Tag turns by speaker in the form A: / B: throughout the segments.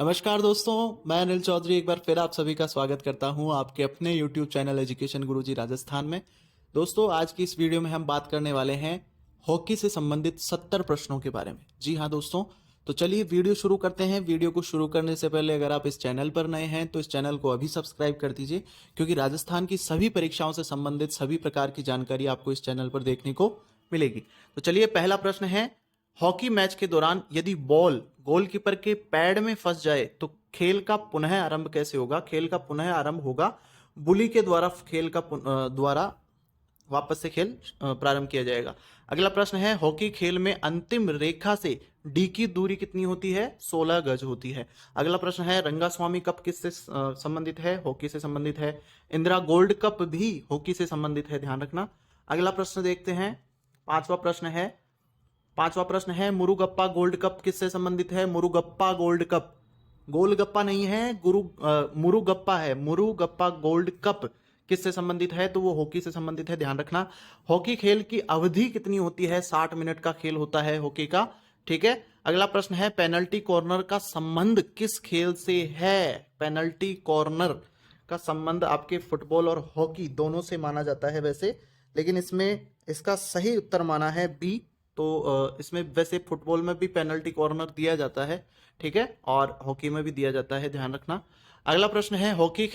A: नमस्कार दोस्तों, मैं अनिल चौधरी एक बार फिर आप सभी का स्वागत करता हूं आपके अपने YouTube चैनल एजुकेशन गुरुजी राजस्थान में। दोस्तों, आज की इस वीडियो में हम बात करने वाले हैं हॉकी से संबंधित 70 प्रश्नों के बारे में। जी हाँ दोस्तों, तो चलिए वीडियो शुरू करते हैं। वीडियो को शुरू करने से पहले अगर आप इस चैनल पर नए हैं तो इस चैनल को अभी सब्सक्राइब कर दीजिए, क्योंकि राजस्थान की सभी परीक्षाओं से संबंधित सभी प्रकार की जानकारी आपको इस चैनल पर देखने को मिलेगी। तो चलिए, पहला प्रश्न है, हॉकी मैच के दौरान यदि बॉल गोलकीपर के पैड में फंस जाए तो खेल का पुनः आरंभ कैसे होगा? खेल का पुनः आरंभ होगा बुली के द्वारा। खेल का द्वारा वापस से खेल प्रारंभ किया जाएगा। अगला प्रश्न है, हॉकी खेल में अंतिम रेखा से डी की दूरी कितनी होती है? 16 गज होती है। अगला प्रश्न है, रंगास्वामी कप किससे संबंधित है? हॉकी से संबंधित है। इंदिरा गोल्ड कप भी हॉकी से संबंधित है, ध्यान रखना। अगला प्रश्न देखते हैं, पांचवा प्रश्न है, मुरुगप्पा गोल्ड कप किससे संबंधित है? मुरुगप्पा गोल्ड कप, गोलगप्पा नहीं है, मुरुगप्पा है। मुरुगप्पा गोल्ड कप किससे संबंधित है? तो वो हॉकी से संबंधित है, ध्यान रखना। हॉकी खेल की अवधि कितनी होती है? 60 मिनट का खेल होता है हॉकी का, ठीक है। अगला प्रश्न है, पेनल्टी कॉर्नर का संबंध किस खेल से है? पेनल्टी कॉर्नर का संबंध आपके फुटबॉल और हॉकी दोनों से माना जाता है वैसे, लेकिन इसमें इसका सही उत्तर माना है बी। तो इसमें वैसे फुटबॉल में भी पेनल्टी कॉर्नर दिया जाता है, ठीक है, और हॉकी में भी दिया जाता है, ध्यान रखना। अगला प्रश्न है, हॉकी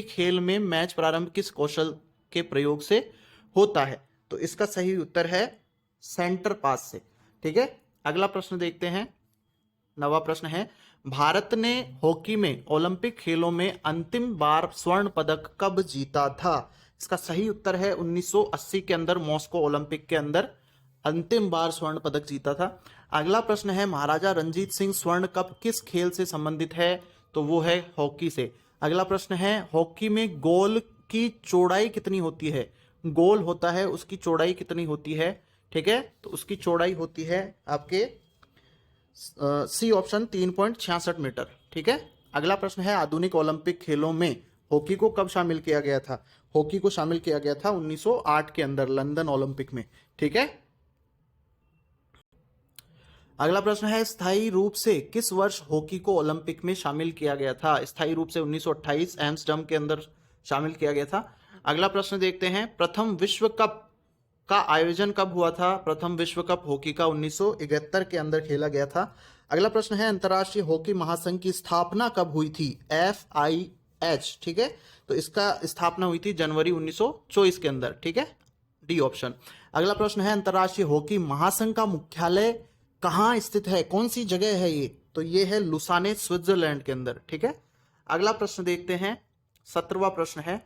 A: खेल में मैच प्रारंभ किस कौशल के प्रयोग से होता है? तो इसका सही उत्तर है सेंटर पास से, ठीक है। अगला प्रश्न देखते हैं, 9वां प्रश्न है, भारत ने हॉकी में ओलंपिक खेलों में अंतिम बार स्वर्ण पदक कब जीता था? इसका सही उत्तर है 1980 के अंदर, मॉस्को ओलंपिक के अंदर अंतिम बार स्वर्ण पदक जीता था। अगला प्रश्न है, महाराजा रंजीत सिंह स्वर्ण कप किस खेल से संबंधित है? तो वो है हॉकी से। अगला प्रश्न है, हॉकी में गोल की चौड़ाई कितनी होती है? गोल होता है, उसकी चौड़ाई कितनी होती है? ठीक है, तो उसकी चौड़ाई होती है आपके सी ऑप्शन 3.66 मीटर, ठीक है। अगला प्रश्न है, आधुनिक ओलंपिक खेलों में हॉकी को कब शामिल किया गया था? हॉकी को शामिल किया गया था 1908 के अंदर लंदन ओलंपिक में, ठीक है। अगला प्रश्न है, स्थायी रूप से किस वर्ष हॉकी को ओलंपिक में शामिल किया गया था? स्थायी रूप से 1928 एम्स्टर्डम के अंदर शामिल किया गया था। अगला प्रश्न देखते हैं, प्रथम विश्व कप का आयोजन कब हुआ था? प्रथम विश्व कप हॉकी का 1971 के अंदर खेला गया था। अगला प्रश्न है, अंतर्राष्ट्रीय हॉकी महासंघ की स्थापना कब हुई थी? FIH, ठीक है, तो इसका स्थापना हुई थी जनवरी 1924 के अंदर, ठीक है, डी ऑप्शन। अगला प्रश्न है, अंतर्राष्ट्रीय हॉकी महासंघ का मुख्यालय कहाँ स्थित है? कौन सी जगह है ये? तो ये है लुसाने, स्विट्जरलैंड के अंदर, ठीक है। अगला प्रश्न देखते हैं, 17वां प्रश्न है,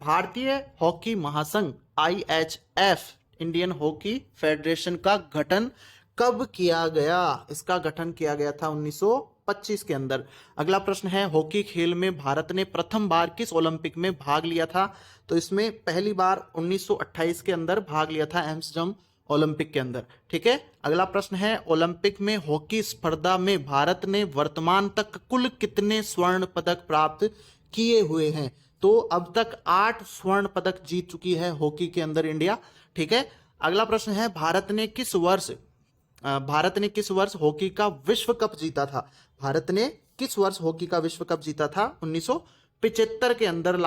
A: भारतीय हॉकी महासंघ IHF, इंडियन हॉकी फेडरेशन का गठन कब किया गया? इसका गठन किया गया था 1925 के अंदर। अगला प्रश्न है, हॉकी खेल में भारत ने प्रथम बार किस ओलंपिक में भाग लिया था? तो इसमें पहली बार 1928 के अंदर भाग लिया था, एम्स्टर्डम ओलंपिक के अंदर, ठीक है। अगला प्रश्न है, ओलंपिक में हॉकी स्पर्धा में भारत ने वर्तमान तक कुल कितने स्वर्ण पदक प्राप्त किए हुए हैं? तो अब तक 8 स्वर्ण पदक जीत चुकी है हॉकी के अंदर इंडिया, ठीक है। अगला प्रश्न है, भारत ने किस वर्ष हॉकी का विश्व कप जीता था? भारत ने किस वर्ष हॉकी का विश्व कप जीता था? 1975 के अंदर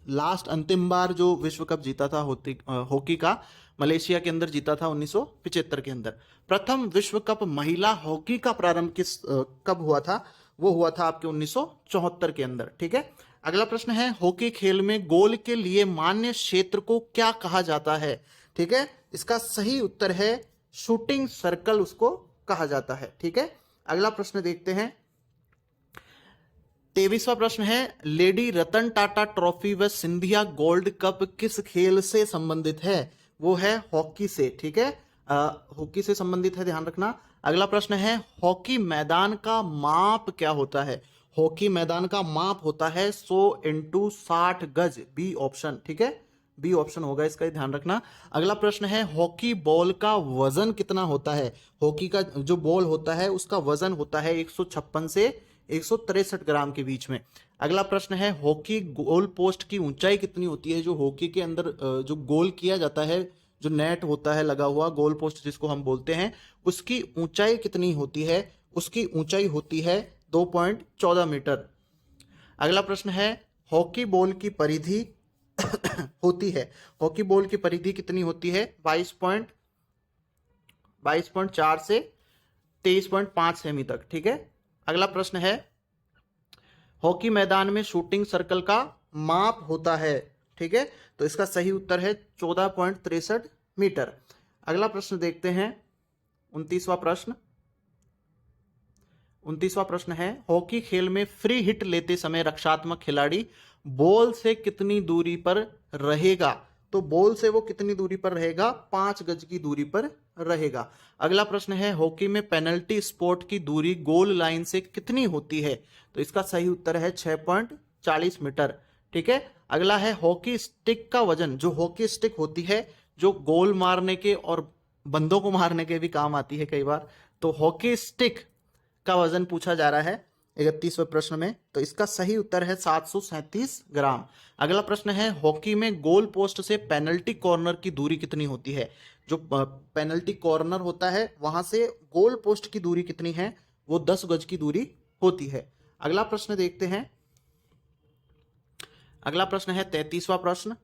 A: लास्ट अंतिम बार जो विश्व कप जीता था हॉकी का मलेशिया के अंदर जीता था 1975 के अंदर। प्रथम विश्व कप महिला हॉकी का प्रारंभ कब हुआ था? वो हुआ था आपके 1974 के अंदर, ठीक है। अगला प्रश्न है, हॉकी खेल में गोल के लिए मान्य क्षेत्र को क्या कहा जाता है? ठीक है, इसका सही उत्तर है शूटिंग सर्कल, उसको कहा जाता है, ठीक है। अगला प्रश्न देखते हैं, 23वां प्रश्न है, लेडी रतन टाटा ट्रॉफी व सिंधिया गोल्ड कप किस खेल से संबंधित है? वो है हॉकी से, ठीक है, हॉकी से संबंधित है, ध्यान रखना। अगला प्रश्न है, हॉकी मैदान का माप क्या होता है? हॉकी मैदान का माप होता है 100 × 60 गज, बी ऑप्शन, ठीक है, बी ऑप्शन होगा इसका, ध्यान रखना। अगला प्रश्न है, हॉकी बॉल का वजन कितना होता है? हॉकी का जो बॉल होता है उसका वजन होता है 156 से 163 ग्राम के बीच में। अगला प्रश्न है, हॉकी गोल पोस्ट की ऊंचाई कितनी होती है? जो हॉकी के अंदर जो गोल किया जाता है, जो नेट होता है लगा हुआ, गोल पोस्ट जिसको हम बोलते हैं, उसकी ऊंचाई कितनी होती है? उसकी ऊंचाई होती है 2.14 मीटर। अगला प्रश्न है, हॉकी बॉल की परिधि होती है, हॉकी बॉल की परिधि कितनी होती है? 22.4 से 23.5 सेमी तक। ठीक है। अगला प्रश्न है, हॉकी मैदान में शूटिंग सर्कल का माप होता है। ठीक है, तो इसका सही उत्तर है 14.63 मीटर। अगला प्रश्न देखते हैं, 29वां प्रश्न। 29वां प्रश्न है, हॉकी खेल में फ्री हिट लेते समय रक्षात्मक खिलाड़ी बॉल से कितनी दूरी पर रहेगा? तो बॉल से वो कितनी दूरी पर रहेगा? 5 गज की दूरी पर रहेगा। अगला प्रश्न है, हॉकी में पेनल्टी स्पॉट की दूरी गोल लाइन से कितनी होती है? तो इसका सही उत्तर है 6.40 मीटर। ठीक है। अगला है, हॉकी स्टिक का वजन, जो हॉकी स्टिक होती है, जो गोल मारने के और बंदों को मारने के भी काम आती है कई बार, तो हॉकी स्टिक का वजन पूछा जा रहा है 31वें प्रश्न में, तो इसका सही उत्तर है 737 ग्राम। अगला प्रश्न है, हॉकी में गोल पोस्ट से पेनल्टी कॉर्नर की दूरी कितनी होती है? जो पेनल्टी कॉर्नर होता है वहां से गोल पोस्ट की दूरी कितनी है? वो 10 गज की दूरी होती है। अगला प्रश्न देखते हैं। अगला प्रश्न है 33वां प्रश्न।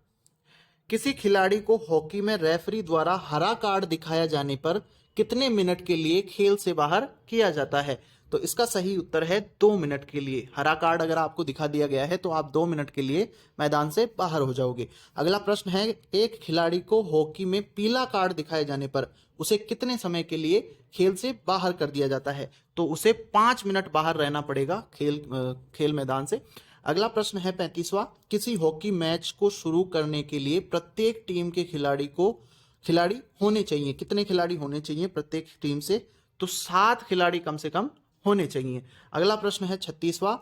A: किसी खिलाड़ी को हॉकी में रेफरी द्वारा हरा कार्ड दिखाया जाने पर कितने मिनट के लिए खेल से बाहर किया जाता है? तो इसका सही उत्तर है 2 मिनट के लिए। हरा कार्ड अगर आपको दिखा दिया गया है तो आप 2 मिनट के लिए मैदान से बाहर हो जाओगे। अगला प्रश्न है, एक खिलाड़ी को हॉकी में पीला कार्ड दिखाए जाने पर उसे कितने समय के लिए खेल से बाहर कर दिया जाता है? तो उसे 5 मिनट बाहर रहना पड़ेगा खेल मैदान से। अगला प्रश्न है 35वां। किसी हॉकी मैच को शुरू करने के लिए प्रत्येक टीम के खिलाड़ी होने चाहिए। कितने खिलाड़ी होने चाहिए प्रत्येक टीम से? तो 7 खिलाड़ी कम से कम होने चाहिए। अगला प्रश्न है 36वां।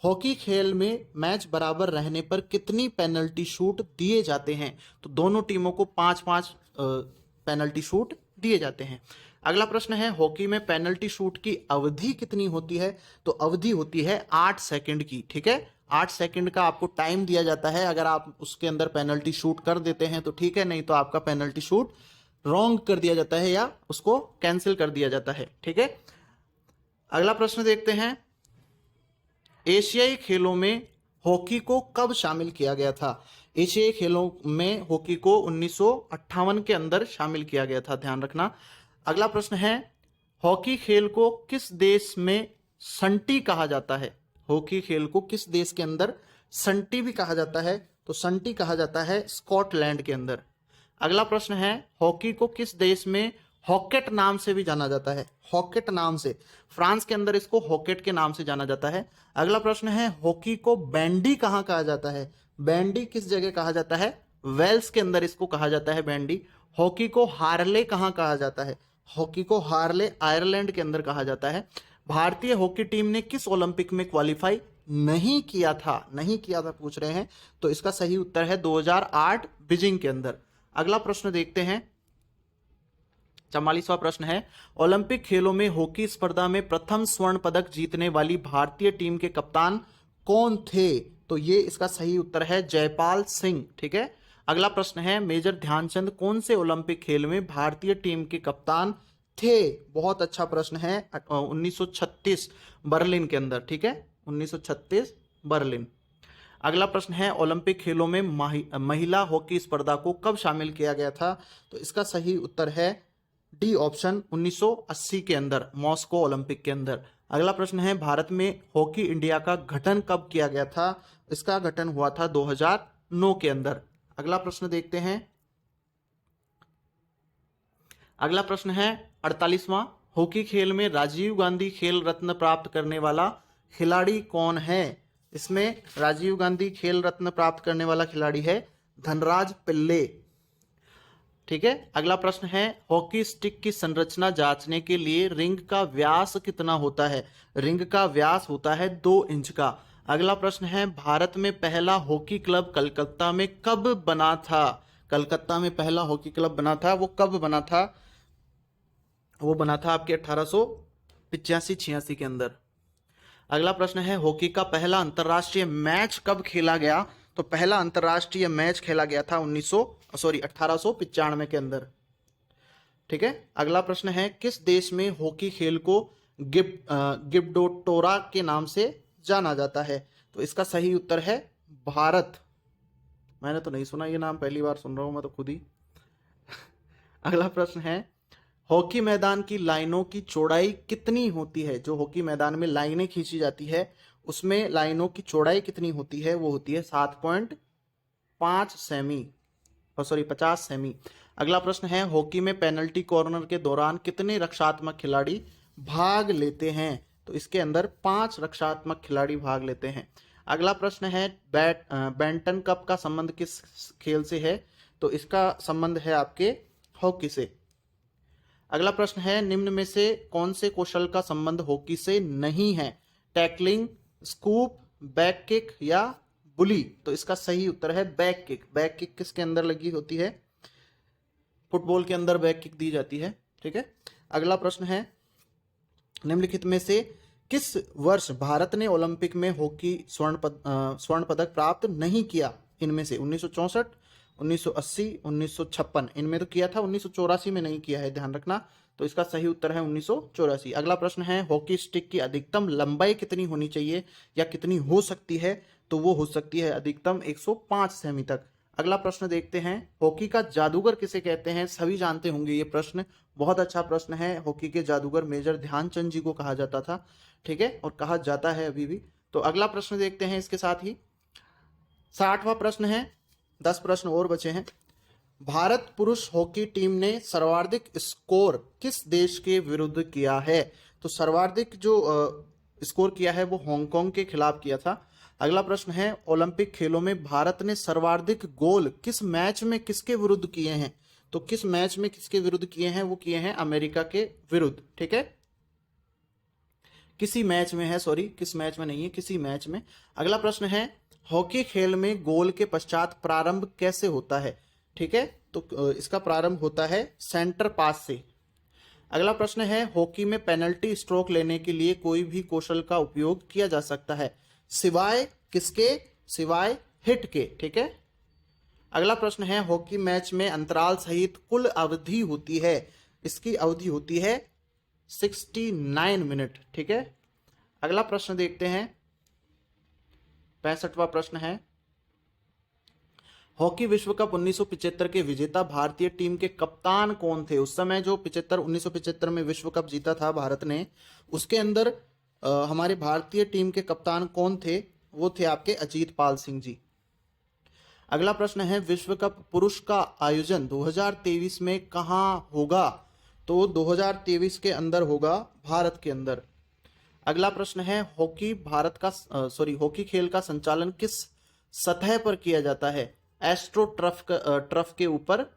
A: हॉकी खेल में मैच बराबर रहने पर कितनी पेनल्टी शूट दिए जाते हैं? तो दोनों टीमों को 5-5 पेनल्टी शूट दिए जाते हैं। अगला प्रश्न है, हॉकी में पेनल्टी शूट की अवधि कितनी होती है? तो अवधि होती है 8 सेकंड की। ठीक है, 8 सेकंड का आपको टाइम दिया जाता है। अगर आप उसके अंदर पेनल्टी शूट कर देते हैं तो ठीक है, नहीं तो आपका पेनल्टी शूट रॉन्ग कर दिया जाता है या उसको कैंसिल कर दिया जाता है। ठीक है। अगला प्रश्न देखते हैं, एशियाई खेलों में हॉकी को कब शामिल किया गया था? एशियाई खेलों में हॉकी को 1958 के अंदर शामिल किया गया था, ध्यान रखना। अगला प्रश्न है, हॉकी खेल को किस देश में संटी कहा जाता है? हॉकी खेल को किस देश के अंदर संटी भी कहा जाता है? तो संटी कहा जाता है स्कॉटलैंड के अंदर। अगला प्रश्न है, हॉकी को किस देश में हॉकेट नाम से भी जाना जाता है? हॉकेट नाम से, फ्रांस के अंदर इसको हॉकेट के नाम से जाना जाता है। अगला प्रश्न है, हॉकी को बैंडी कहाँ कहा जाता है? बैंडी किस जगह कहा जाता है? वेल्स के अंदर इसको कहा जाता है बैंडी। हॉकी को हार्ले कहाँ कहा जाता है? हॉकी को हार्ले आयरलैंड के अंदर कहा जाता है। भारतीय हॉकी टीम ने किस ओलंपिक में क्वालिफाई नहीं किया था पूछ रहे हैं, तो इसका सही उत्तर है 2008 बीजिंग के अंदर। अगला प्रश्न देखते हैं, 44वां प्रश्न है, ओलंपिक खेलों में हॉकी स्पर्धा में प्रथम स्वर्ण पदक जीतने वाली भारतीय टीम के कप्तान कौन थे? तो ये इसका सही उत्तर है जयपाल सिंह। ठीक है। अगला प्रश्न है, मेजर ध्यानचंद कौन से ओलंपिक खेल में भारतीय टीम के कप्तान थे? बहुत अच्छा प्रश्न है, 1936 बर्लिन के अंदर। ठीक है, 1936 बर्लिन। अगला प्रश्न है, ओलंपिक खेलों में महिला हॉकी स्पर्धा को कब शामिल किया गया था? तो इसका सही उत्तर है डी ऑप्शन, 1980 के अंदर, मॉस्को ओलंपिक के अंदर। अगला प्रश्न है, भारत में हॉकी इंडिया का गठन कब किया गया था? इसका गठन हुआ था 2009 के अंदर। अगला प्रश्न देखते हैं। अगला प्रश्न है 48वां, हॉकी खेल में राजीव गांधी खेल रत्न प्राप्त करने वाला खिलाड़ी कौन है? इसमें राजीव गांधी खेल रत्न प्राप्त करने वाला खिलाड़ी है धनराज पिल्ले। ठीक है। अगला प्रश्न है, हॉकी स्टिक की संरचना जांचने के लिए रिंग का व्यास कितना होता है? रिंग का व्यास होता है 2 इंच का। अगला प्रश्न है, भारत में पहला हॉकी क्लब कलकत्ता में कब बना था? कलकत्ता में पहला हॉकी क्लब बना था, वो कब बना था? वो बना था आपके 1885-86 के अंदर। अगला प्रश्न है, हॉकी का पहला अंतरराष्ट्रीय मैच कब खेला गया? तो पहला अंतर्राष्ट्रीय मैच खेला गया था 1895 के अंदर। ठीक है, अगला प्रश्न है किस देश में हॉकी खेल को गिब्रोल्टर के नाम से जाना जाता है? तो इसका सही उत्तर है भारत। मैंने तो नहीं सुना ये नाम, पहली बार सुन रहा हूं मैं तो खुद ही। अगला प्रश्न है हॉकी मैदान की लाइनों की चौड़ाई कितनी होती है? जो हॉकी मैदान में लाइनें खींची जाती है उसमें लाइनों की चौड़ाई कितनी होती है? वो होती है 7.5 सेमी, 50 सेमी। अगला प्रश्न है हॉकी में पेनल्टी कॉर्नर के दौरान कितने रक्षात्मक खिलाड़ी भाग लेते हैं? तो इसके अंदर 5 रक्षात्मक खिलाड़ी भाग लेते हैं। अगला प्रश्न है बैंटन कप का संबंध किस खेल से है? तो इसका संबंध है आपके हॉकी से। अगला प्रश्न है निम्न में से कौन से कौशल का संबंध हॉकी से नहीं है? टैकलिंग, स्कूप, बैक किक या बुली? तो इसका सही उत्तर है बैक किक। बैक किक किसके अंदर लगी होती है? फुटबॉल के अंदर बैक किक दी जाती है। ठीक है, अगला प्रश्न है निम्नलिखित में से किस वर्ष भारत ने ओलंपिक में हॉकी स्वर्ण पदक प्राप्त नहीं किया? इनमें से 1964, 1980, 1956, इनमें तो किया था, 1984 में नहीं किया है, ध्यान रखना। तो इसका सही उत्तर है 1984। अगला प्रश्न है हॉकी स्टिक की अधिकतम लंबाई कितनी होनी चाहिए या कितनी हो सकती है? तो वो हो सकती है अधिकतम 105 सेमी तक। अगला प्रश्न देखते हैं हॉकी का जादूगर किसे कहते हैं? सभी जानते होंगे ये प्रश्न, बहुत अच्छा प्रश्न है। हॉकी के जादूगर मेजर ध्यानचंद जी को कहा जाता था। ठीक है, और कहा जाता है अभी भी। तो अगला प्रश्न देखते हैं इसके साथ ही 60वां प्रश्न है, 10 प्रश्न और बचे हैं। भारत पुरुष हॉकी टीम ने सर्वाधिक स्कोर किस देश के विरुद्ध किया है? तो सर्वाधिक जो स्कोर किया है वो हांगकांग के खिलाफ किया था। अगला प्रश्न है ओलंपिक खेलों में भारत ने सर्वाधिक गोल किस मैच में किसके विरुद्ध किए हैं? तो किस मैच में किसके विरुद्ध किए हैं? वो किए हैं अमेरिका के विरुद्ध। ठीक है, किसी मैच में है, सॉरी किस मैच में नहीं है, किसी मैच में। अगला प्रश्न है हॉकी खेल में गोल के पश्चात प्रारंभ कैसे होता है? ठीक है, तो इसका प्रारंभ होता है सेंटर पास से। अगला प्रश्न है हॉकी में पेनल्टी स्ट्रोक लेने के लिए कोई भी कौशल का उपयोग किया जा सकता है सिवाय किसके? सिवाय हिट के। ठीक है, अगला प्रश्न है हॉकी मैच में अंतराल सहित कुल अवधि होती है, इसकी अवधि होती है 69 मिनट। ठीक है, अगला प्रश्न देखते हैं 65वां प्रश्न है हॉकी विश्व कप 1975 के विजेता भारतीय टीम के कप्तान कौन थे? उस समय जो 1975 में विश्व कप जीता था भारत ने, उसके अंदर हमारे भारतीय टीम के कप्तान कौन थे? वो थे आपके अजीत पाल सिंह जी। अगला प्रश्न है विश्व कप पुरुष का आयोजन 2023 में कहां होगा? तो 2023 के अंदर होगा, भारत के अंदर। अगला प्रश्न है हॉकी खेल का संचालन किस सतह पर किया जाता है? एस्ट्रो ट्रफ के ऊपर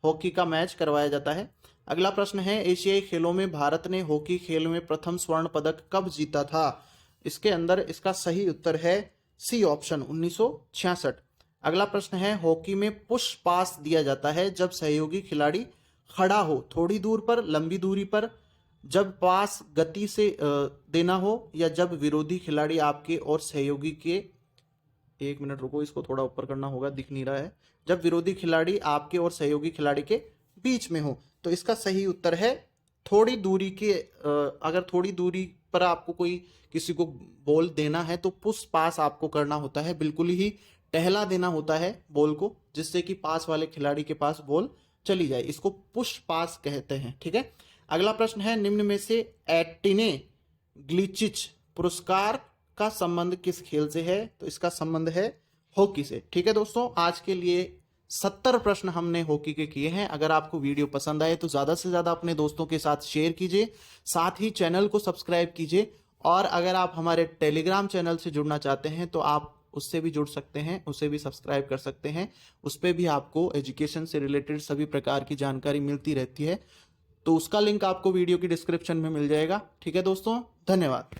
A: हॉकी का मैच करवाया जाता है। अगला प्रश्न है एशियाई खेलों में भारत ने हॉकी खेल में प्रथम स्वर्ण पदक कब जीता था? इसके अंदर इसका सही उत्तर है सी ऑप्शन, 1966। अगला प्रश्न है हॉकी में पुश पास दिया जाता है जब सहयोगी खिलाड़ी खड़ा हो, थोड़ी दूर पर, लंबी दूरी पर, जब पास गति से देना हो या जब विरोधी खिलाड़ी आपके और सहयोगी के, एक मिनट रुको, इसको थोड़ा ऊपर करना होगा, दिख नहीं रहा है, जब विरोधी खिलाड़ी आपके और सहयोगी खिलाड़ी के बीच में हो। तो इसका सही उत्तर है थोड़ी दूरी के, अगर थोड़ी दूरी पर आपको कोई किसी को बॉल देना है तो पुश पास आपको करना होता है, बिल्कुल ही टहला देना होता है बॉल को, जिससे कि पास वाले खिलाड़ी के पास बॉल चली जाए, इसको पुश पास कहते हैं। ठीक है, अगला प्रश्न है निम्न में से एटिने ग्लिचिच पुरस्कार का संबंध किस खेल से है? तो इसका संबंध है हॉकी से। ठीक है दोस्तों, आज के लिए 70 प्रश्न हमने हॉकी के किए हैं। अगर आपको वीडियो पसंद आए तो ज्यादा से ज्यादा अपने दोस्तों के साथ शेयर कीजिए, साथ ही चैनल को सब्सक्राइब कीजिए, और अगर आप हमारे टेलीग्राम चैनल से जुड़ना चाहते हैं तो आप उससे भी जुड़ सकते हैं, उसे भी सब्सक्राइब कर सकते हैं। उस पर भी आपको एजुकेशन से रिलेटेड सभी प्रकार की जानकारी मिलती रहती है, तो उसका लिंक आपको वीडियो की डिस्क्रिप्शन में मिल जाएगा। ठीक है दोस्तों, धन्यवाद।